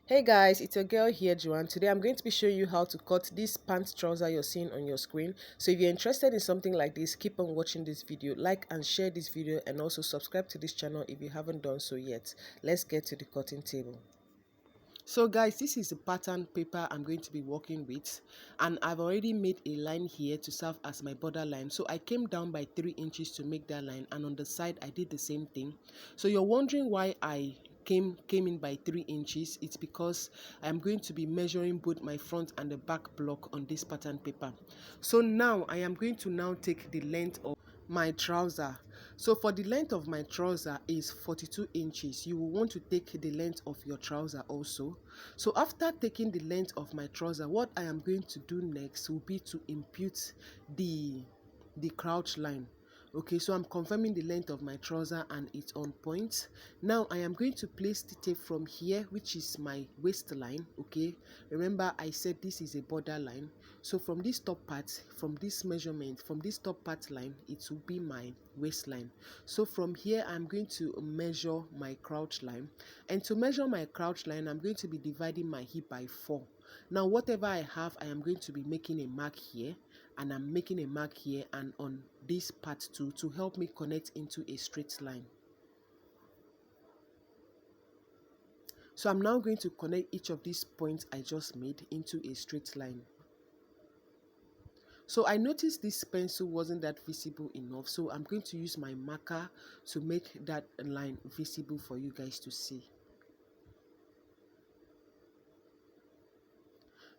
Hey guys, it's your girl here, Joanne. Today I'm going to be showing you how to cut this pant trouser you're seeing on your screen. So if you're interested in something like this, keep on watching this video, like and share this video, and also subscribe to this channel if you haven't done so yet. Let's get to the cutting table. So guys, this is the pattern paper I'm going to be working with, and I've already made a line here to serve as my border line. So I came down by 3 inches to make that line, and on the side I did the same thing. So you're wondering why I came in by 3 inches. It's because I'm going to be measuring both my front and the back block on this pattern paper. So now I am going to now take the length of my trouser. So for the length of my trouser is 42 inches. You will want to take the length of your trouser also. So after taking the length of my trouser, what I am going to do next will be to impute the crouch line. Okay, so I'm confirming the length of my trouser and it's on point. Now I am going to place the tape from here, which is my waistline. Okay, remember I said this is a border line. So from this top part, from this measurement, from this top part line, it will be my waistline. So from here I'm going to measure my crouch line, and to measure my crouch line I'm going to be dividing my hip by 4. Now whatever I have, I am going to be making a mark here, and I'm making a mark here and on this part too, to help me connect into a straight line. So I'm now going to connect each of these points I just made into a straight line. So I noticed this pencil wasn't that visible enough, so I'm going to use my marker to make that line visible for you guys to see.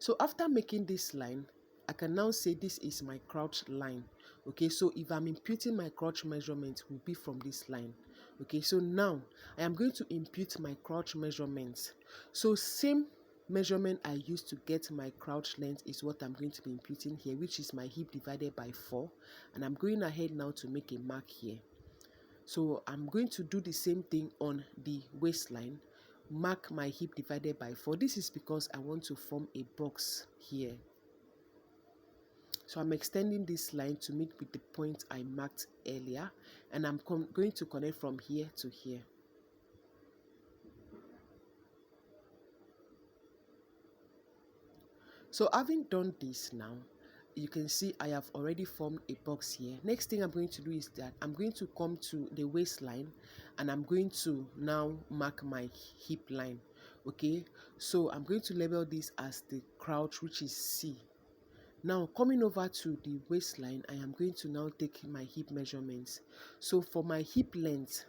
So after making this line, I can now say this is my crouch line. Okay, so if I'm imputing my crouch measurement, will be from this line. Okay, so now I am going to impute my crouch measurements. So same measurement I used to get my crouch length is what I'm going to be imputing here, which is my hip divided by 4, and I'm going ahead now to make a mark here. So I'm going to do the same thing on the waistline. Mark my hip divided by 4. This is because I want to form a box here. So I'm extending this line to meet with the point I marked earlier, and I'm going to connect from here to here. So having done this now, you can see I have already formed a box here. Next thing I'm going to do is that I'm going to come to the waistline, and I'm going to now mark my hip line. Okay, so I'm going to label this as the crouch, which is C. Now coming over to the waistline, I am going to now take my hip measurements. So for my hip length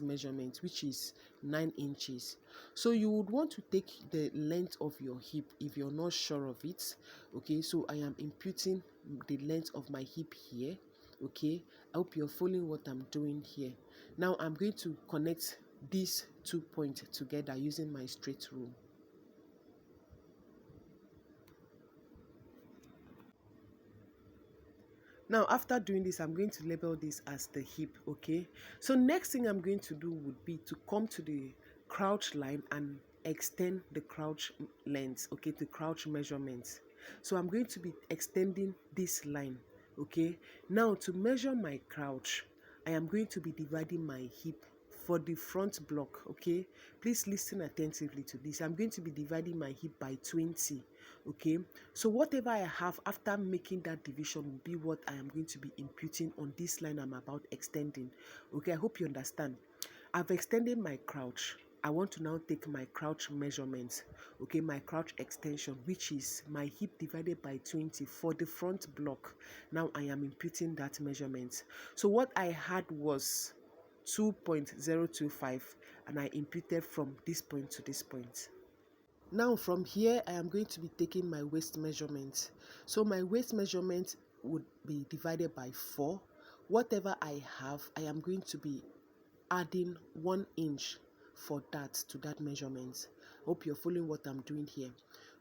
measurement, which is 9 inches. So you would want to take the length of your hip if you're not sure of it. Okay, so I am imputing the length of my hip here. Okay, I hope you're following what I'm doing here. Now I'm going to connect these 2 points together using my straight rule. Now after doing this, I'm going to label this as the hip. Okay, so next thing I'm going to do would be to come to the crouch line and extend the crouch length. Okay, the crouch measurements. So I'm going to be extending this line. Okay, now to measure my crouch, I am going to be dividing my hip for the front block. Okay, please listen attentively to this. I'm going to be dividing my hip by 20. Okay, so whatever I have after making that division will be what I am going to be imputing on this line I'm about extending. Okay, I hope you understand. I've extended my crouch. I want to now take my crouch measurements. Okay, my crouch extension, which is my hip divided by 20 for the front block. Now I am imputing that measurement. So what I had was 2.025, and I imputed from this point to this point. Now from here, I am going to be taking my waist measurement. So my waist measurement would be divided by 4. Whatever I have, I am going to be adding 1 inch for that to that measurement. Hope you're following what I'm doing here.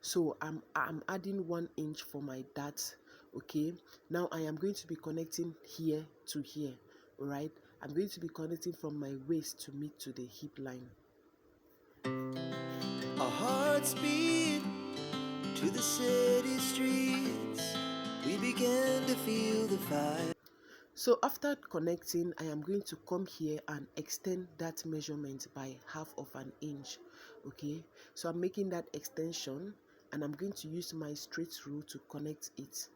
So I'm adding 1 inch for my dart. Okay, now I am going to be connecting here to here. All right, I'm going to be connecting from my waist to meet to the hip line. Our hearts beat to the city streets. We began to feel the fire. So after connecting, I am going to come here and extend that measurement by half of an inch. Okay, so I'm making that extension, and I'm going to use my straight rule to connect it.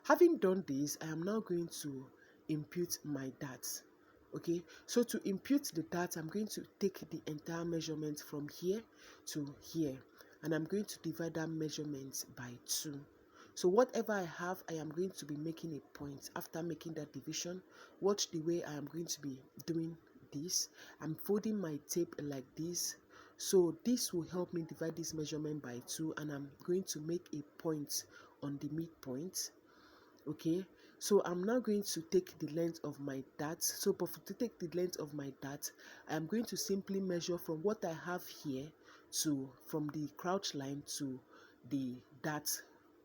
Having done this, I am now going to impute my darts. Okay, so to impute the darts, I'm going to take the entire measurement from here to here, and I'm going to divide that measurement by 2. So whatever I have, I am going to be making a point. After making that division, watch the way I am going to be doing this. I'm folding my tape like this. So this will help me divide this measurement by 2, and I'm going to make a point on the midpoint. Okay, so I'm now going to take the length of my darts. So to take the length of my dart, I am going to simply measure from what I have here to from the crouch line to the dart,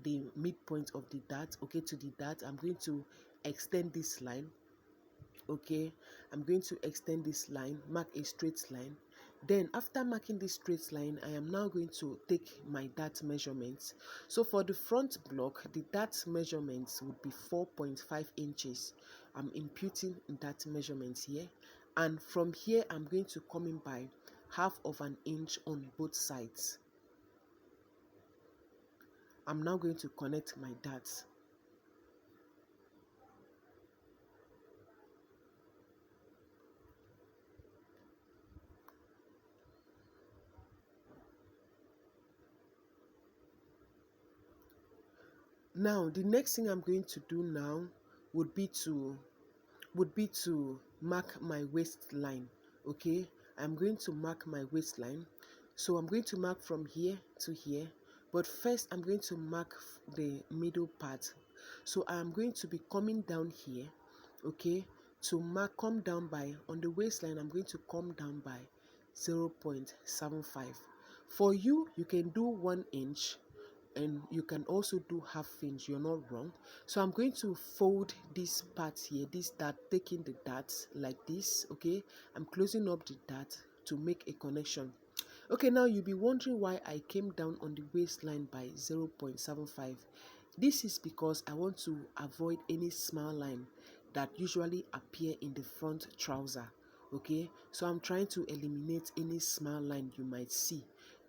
the midpoint of the dart. Okay, to the dart, I'm going to extend this line. Okay, I'm going to extend this line, mark a straight line. Then after marking this straight line, I am now going to take my dart measurements. So for the front block, the dart measurements would be 4.5 inches. I'm imputing that measurements here, and from here I'm going to come in by half of an inch on both sides. I'm now going to connect my darts. Now the next thing I'm going to do now would be to mark my waistline. Okay, I'm going to mark my waistline. So I'm going to mark from here to here, but first I'm going to mark the middle part. So I'm going to be coming down here, okay, to come down by, on the waistline I'm going to come down by 0.75. For you, you can do 1 inch, and you can also do half inch. You're not wrong. So I'm going to fold this part here, this dart, taking the darts like this. Okay, I'm closing up the dart to make a connection. Okay, now you'll be wondering why I came down on the waistline by 0.75. This is because I want to avoid any small line that usually appear in the front trouser. Okay, so I'm trying to eliminate any small line you might see,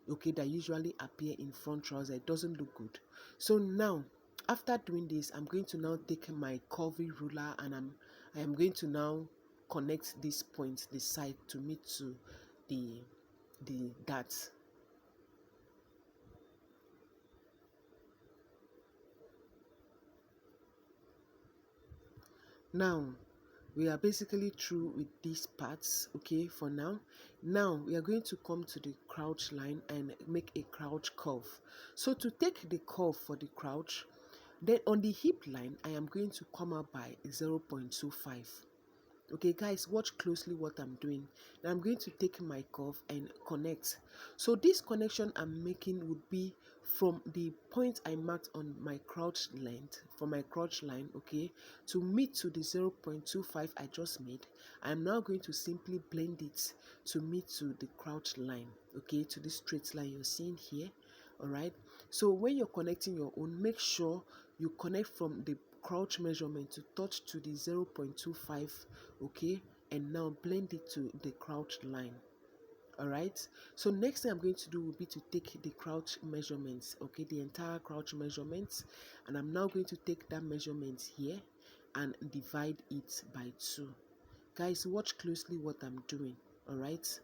okay, that usually appear in front trouser. It doesn't look good. So now after doing this, I'm going to now take my curvy ruler, and I am going to now connect this point, the side, to meet to the darts. Now we are basically through with these parts, okay, for now. Now we are going to come to the crouch line and make a crouch curve. So to take the curve for the crouch, then on the hip line I am going to come out by 0.25. Okay guys, watch closely what I'm doing. Now I'm going to take my curve and connect. So this connection I'm making would be from the point I marked on my crouch length, for my crouch line, okay, to meet to the 0.25 I just made. I'm now going to simply blend it to meet to the crouch line, okay, to this straight line you're seeing here. All right, so when you're connecting your own, make sure you connect from the crouch measurement to touch to the 0.25, okay, and now blend it to the crouch line. All right, so next thing I'm going to do will be to take the crouch measurements, okay, the entire crouch measurements, and I'm now going to take that measurement here and divide it by 2. Guys, watch closely what I'm doing. All right,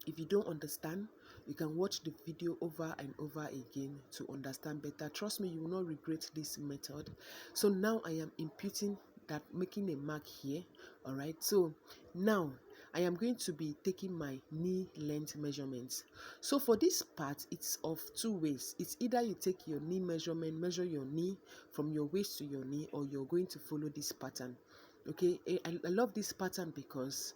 if you don't understand, you can watch the video over and over again to understand better. Trust me, you will not regret this method. So now I am imputing that, making a mark here. All right, so now I am going to be taking my knee length measurements. So for this part, it's of 2 ways. It's either you take your knee measurement, measure your knee from your waist to your knee, or you're going to follow this pattern. Okay, I love this pattern because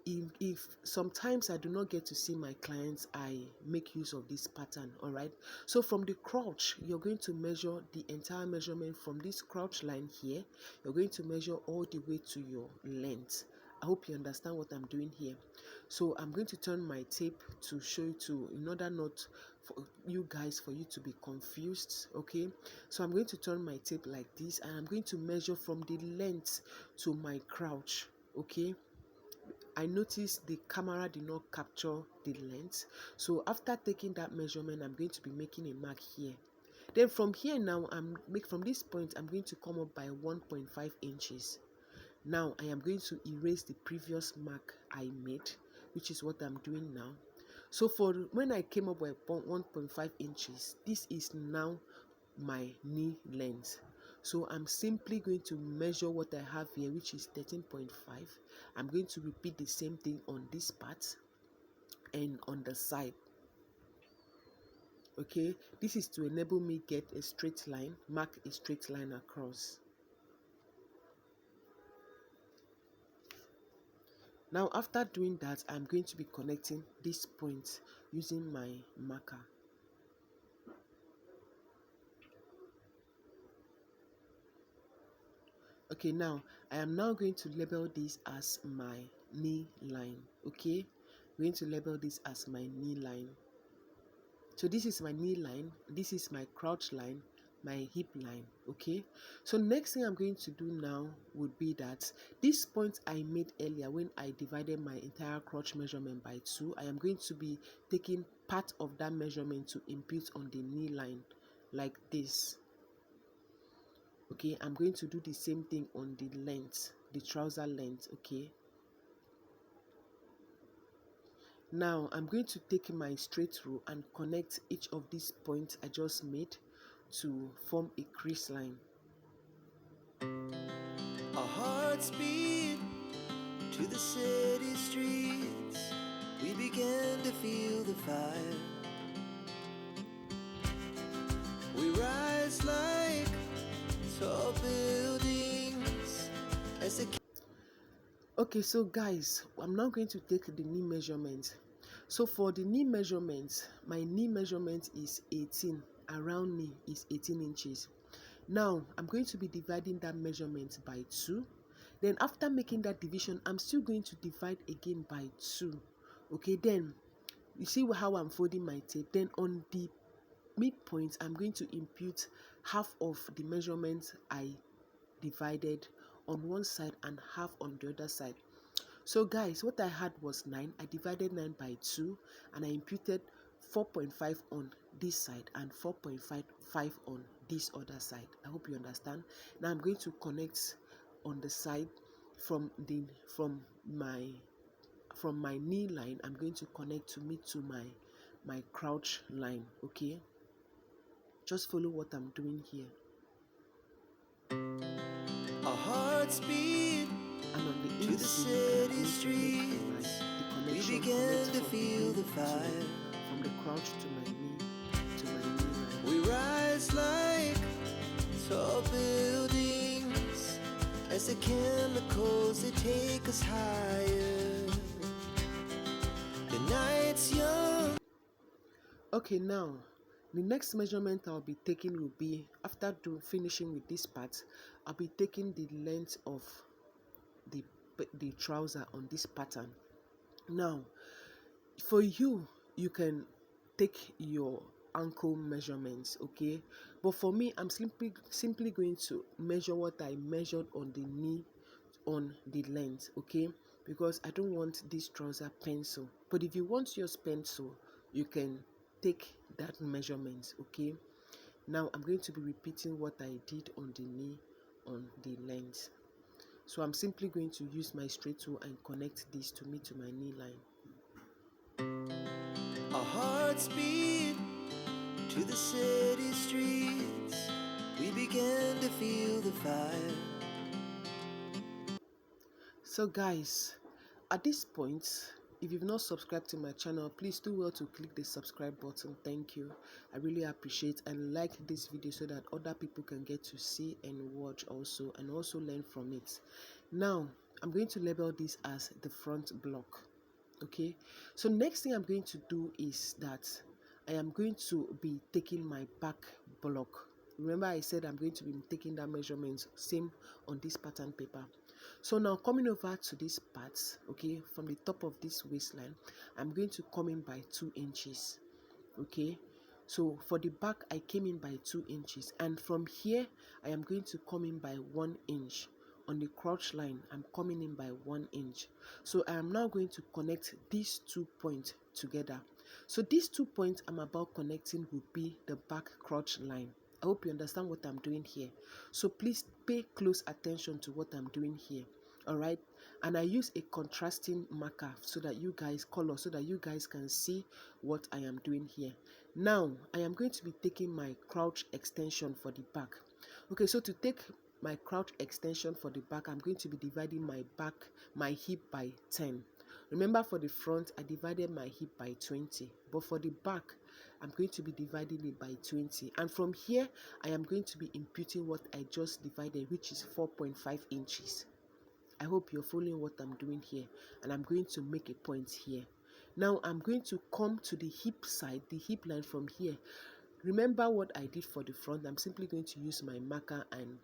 if sometimes I do not get to see my clients, I make use of this pattern. All right, so from the crotch, you're going to measure the entire measurement from this crotch line here. You're going to measure all the way to your length. I hope you understand what I'm doing here. So I'm going to turn my tape to show you, to in order not for you guys, for you to be confused. Okay, so I'm going to turn my tape like this, and I'm going to measure from the length to my crouch. Okay, I noticed the camera did not capture the length. So after taking that measurement, I'm going to be making a mark here. Then from here now, from this point, I'm going to come up by 1.5 inches. Now I am going to erase the previous mark I made, which is what I'm doing now. So for when I came up with 1.5 inches, this is now my knee length. So I'm simply going to measure what I have here, which is 13.5. I'm going to repeat the same thing on this part and on the side. Okay, this is to enable me get a straight line, mark a straight line across. Now after doing that, I'm going to be connecting this point using my marker. Okay, now I am now going to label this as my knee line. Okay, I'm going to label this as my knee line. So this is my knee line, this is my crotch line, my hip line. Okay, so next thing I'm going to do now would be that this point I made earlier when I divided my entire crotch measurement by 2, I am going to be taking part of that measurement to impute on the knee line like this. Okay, I'm going to do the same thing on the length, the trouser length. Okay, now I'm going to take my straight rule and connect each of these points I just made to form a crease line. Our hearts beat to the city streets. We began to feel the fire. We rise like tall buildings as the Okay, so guys, I'm now going to take the knee measurement. So for the knee measurement, my knee measurement is 18, around knee is 18 inches. Now I'm going to be dividing that measurement by 2. Then after making that division, I'm still going to divide again by 2. Okay, then you see how I'm folding my tape. Then on the midpoint, I'm going to impute half of the measurement I divided on one side and half on the other side. So guys, what I had was 9. I divided 9 by 2 and I imputed 4.5 on this side and 4.5 on this other side. I hope you understand. Now I'm going to connect on the side from my knee line. I'm going to connect to my crotch line. Okay, just follow what I'm doing here. our hearts beat And on the to the city streets. We began to feel the fire. From the crotch to my knee line. We rise like tall buildings as the chemicals they take us higher. The night's young. Okay, now the next measurement I'll be taking will be, after finishing with this part, I'll be taking the length of the trouser on this pattern. Now for you can take your ankle measurements, okay, but for me I'm simply going to measure what I measured on the knee on the length, okay, because I don't want this trouser pencil. But if you want yours pencil, you can take that measurement. Okay, now I'm going to be repeating what I did on the knee on the length. So I'm simply going to use my straight tool and connect this to my knee line. Our hearts beat to the city streets. We began to feel the fire. So guys, at this point, if you've not subscribed to my channel, please do well to click the subscribe button. Thank you. I really appreciate, and like this video so that other people can get to see and watch also, and also learn from it. Now I'm going to label this as the front block. Okay, so next thing I'm going to do is that I am going to be taking my back block. Remember I said I'm going to be taking that measurement, same on this pattern paper. So now coming over to this part, okay, from the top of this waistline, I'm going to come in by 2 inches. Okay, so for the back I came in by 2 inches, and from here I am going to come in by 1 inch on the crotch line, I'm coming in by 1 inch. So I am now going to connect these 2 points together. So these 2 points I'm about connecting will be the back crotch line. I hope you understand what I'm doing here. So please pay close attention to what I'm doing here. All right, and I use a contrasting marker so that you guys can see what I am doing here. Now I am going to be taking my crouch extension for the back. Okay, so to take my crouch extension for the back, I'm going to be dividing my hip by 10. Remember, for the front I divided my hip by 20, but for the back I'm going to be dividing it by 20, and from here I am going to be imputing what I just divided, which is 4.5 inches. I hope you're following what I'm doing here, and I'm going to make a point here. Now I'm going to come to the hip side, the hip line from here. Remember what I did for the front. I'm simply going to use my marker and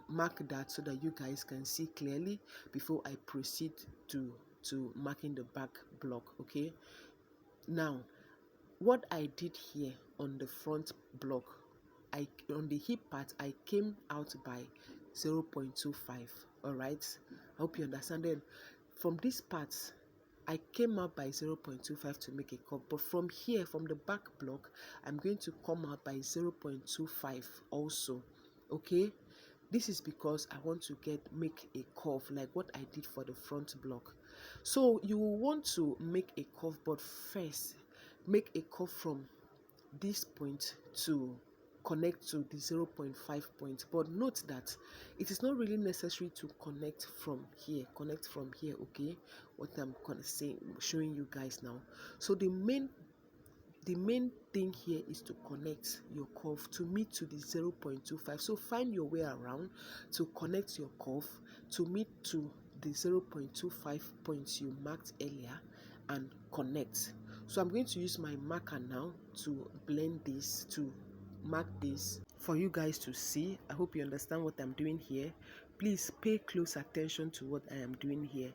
mark that so that you guys can see clearly before I proceed to marking the back block. Okay, now what I did here on the front block, on the hip part I came out by 0.25. all right, I hope you understand. Then from this part I came out by 0.25 to make a curve, but from here, from the back block, I'm going to come out by 0.25 also. Okay, this is because I want to make a curve like what I did for the front block. So you will want to make a curve, but first make a curve from this point to connect to the 0.5 point. But note that it is not really necessary to connect from here. Okay, what I'm showing you guys now. So the main thing here is to connect your curve to meet to the 0.25. So find your way around to connect your curve to meet to the 0.25 points you marked earlier and connect. So I'm going to use my marker now to blend this, to mark this for you guys to see. I hope you understand what I'm doing here. Please pay close attention to what I am doing here.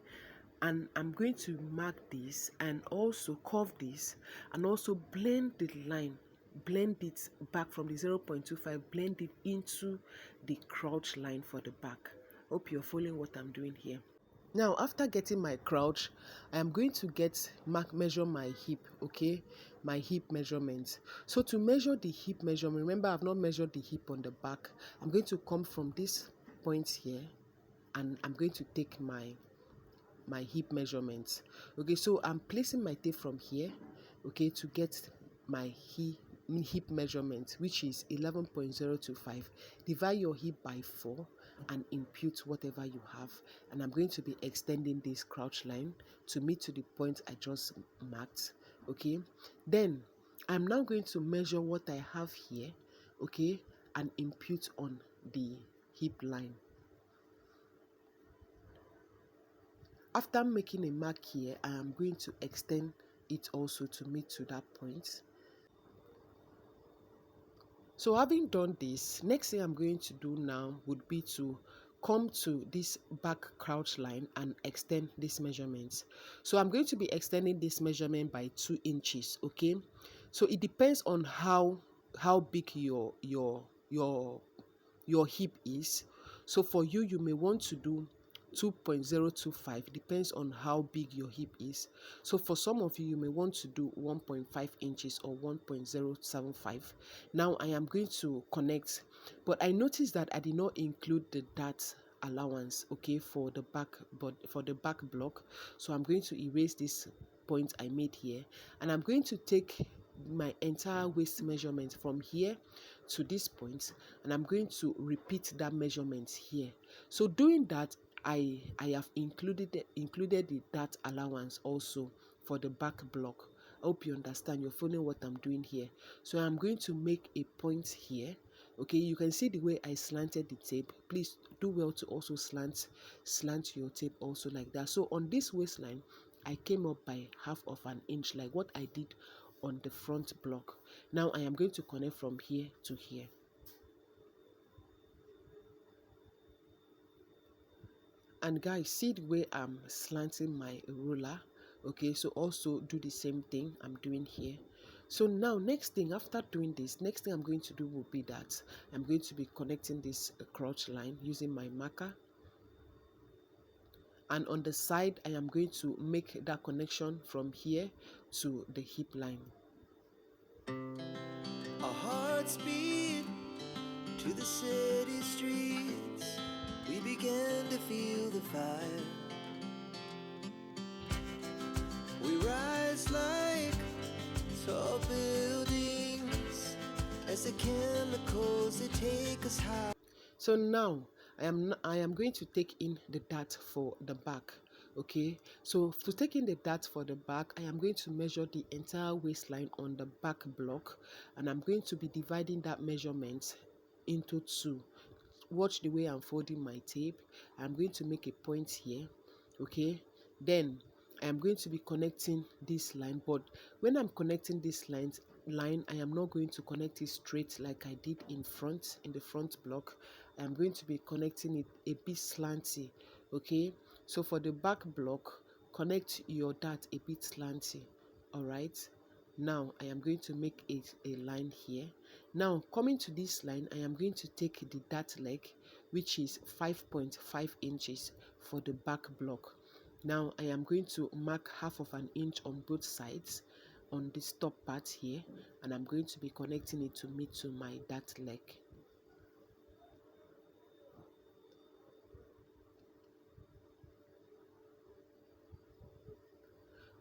And I'm going to mark this and also curve this and also blend the line, blend it back from the 0.25, blend it into the crouch line for the back. Hope you're following what I'm doing here. Now after getting my crouch, I am going to measure my hip. Okay, my hip measurements. So to measure the hip measurement, remember I've not measured the hip on the back. I'm going to come from this point here and I'm going to take my hip measurements. Okay, so I'm placing my tape from here, okay, to get my hip measurement, which is 11.025. Divide your hip by 4 and impute whatever you have, and I'm going to be extending this crouch line to meet to the point I just marked. Okay, then I'm now going to measure what I have here, okay, and impute on the hip line. After making a mark here, I am going to extend it also to meet to that point. So having done this, next thing I'm going to do now would be to come to this back crouch line and extend this measurement. So I'm going to be extending this measurement by 2 inches. Okay, so it depends on how big your hip is. So for you, you may want to do 2.025, depends on how big your hip is. So for some of you, you may want to do 1.5 inches or 1.075. Now I am going to connect, but I noticed that I did not include the dart allowance, okay, for the back block. So I'm going to erase this point I made here, and I'm going to take my entire waist measurement from here to this point, and I'm going to repeat that measurement here. So doing that, I have included the dart allowance also for the back block. I hope you understand, you're following what I'm doing here. So I'm going to make a point here. Okay, you can see the way I slanted the tape. Please do well to also slant your tape also like that. So on this waistline, I came up by half of an inch like what I did on the front block. Now I am going to connect from here to here. And guys, see the way I'm slanting my ruler. Okay, so also do the same thing I'm doing here. So now next thing, after doing this, next thing I'm going to do will be that I'm going to be connecting this crotch line using my marker, and on the side I am going to make that connection from here to the hip line. Our hearts beat to the city streets. We began to feel the fire. We rise like tall buildings as the chemicals they take us high. So now I am going to take in the dart for the back. Okay, so to take in the dart for the back, I am going to measure the entire waistline on the back block, and I'm going to be dividing that measurement into two. Watch the way I'm folding my tape. I'm going to make a point here. Okay, then I am going to be connecting this line, but when I'm connecting this line, I am not going to connect it straight like I did in the front block. I am going to be connecting it a bit slanty. Okay, so for the back block, connect your dart a bit slanty. All right, now I am going to make a line here. Now coming to this line, I am going to take the dart leg, which is 5.5 inches for the back block. Now I am going to mark half of an inch on both sides on this top part here, and I'm going to be connecting it to meet to my dart leg.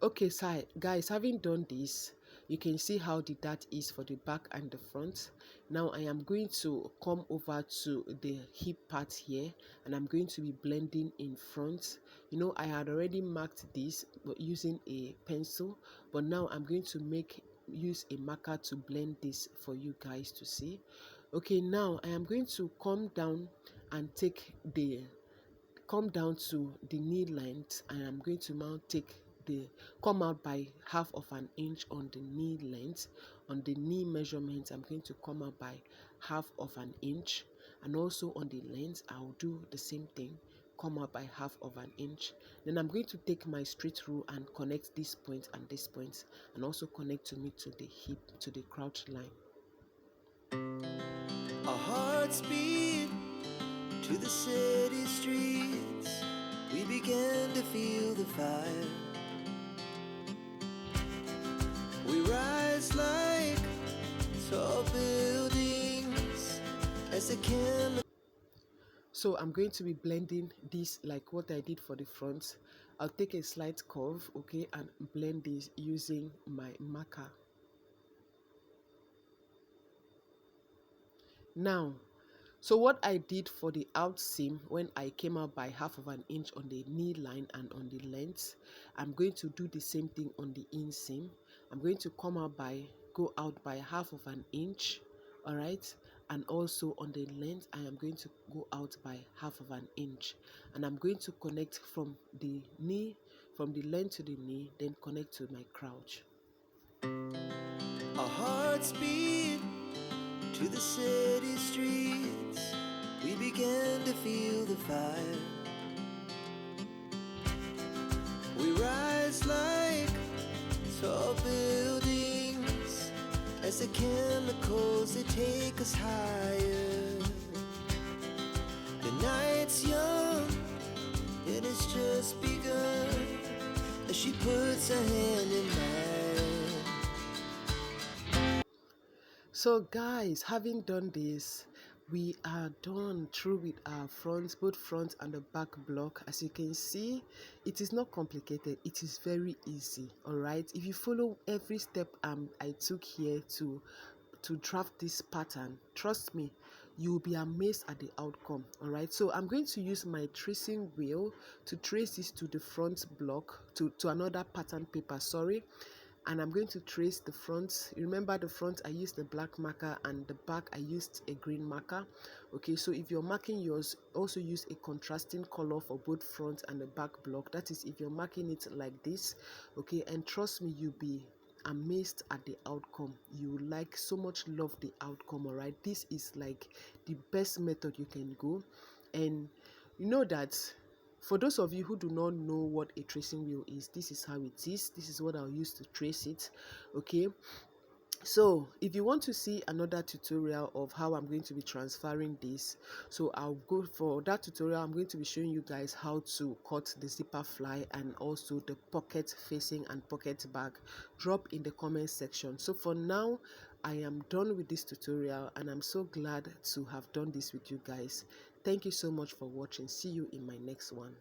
Okay, so guys, having done this, you can see how the dart is for the back and the front. Now I am going to come over to the hip part here, and I'm going to be blending in front. You know, I had already marked this using a pencil, but now I'm going to use a marker to blend this for you guys to see. Okay, now I am going to come down and come down to the knee length, and I'm going to now come out by half of an inch on the knee length. On the knee measurement, I'm going to come out by half of an inch, and also on the length I'll do the same thing, come out by half of an inch. Then I'm going to take my straight rule and connect this point and this point, and also connect to me to the hip, to the crotch line. Our hearts beat to the city streets. We began to feel the fire. We rise like tall buildings as the chemicals. So I'm going to be blending this like what I did for the front. I'll take a slight curve, okay, and blend this using my marker. Now, so what I did for the out seam, when I came out by half of an inch on the knee line and on the length, I'm going to do the same thing on the inseam. I'm going to go out by half of an inch, all right, and also on the length I am going to go out by half of an inch, and I'm going to connect from the length to the knee, then connect to my crotch. Our hearts beat to the city streets. We began to feel the fire. We rise like tall buildings as the chemicals they take us higher. The night's young and it's just begun as she puts her hand in mine. So guys, having done this, we are done through with our both front and the back block. As you can see, it is not complicated, it is very easy. All right, if you follow every step I took here to draft this pattern, trust me, you will be amazed at the outcome. All right, so I'm going to use my tracing wheel to trace this to the front block, to another pattern paper, sorry, and I'm going to trace the front. Remember, the front I used the black marker and the back I used a green marker. Okay, so if you're marking yours, also use a contrasting color for both front and the back block. That is if you're marking it like this. Okay, and trust me, you'll be amazed at the outcome. You like so much love the outcome. All right, this is like the best method you can go. And you know that for those of you who do not know what a tracing wheel is, this is how it is. This is what I'll use to trace it. Okay, So if you want to see another tutorial of how I'm going to be transferring this, so I'll go for that tutorial. I'm going to be showing you guys how to cut the zipper fly and also the pocket facing and pocket bag. Drop in the comment section. So for now, I am done with this tutorial and I'm so glad to have done this with you guys. Thank you so much for watching. See you in my next one.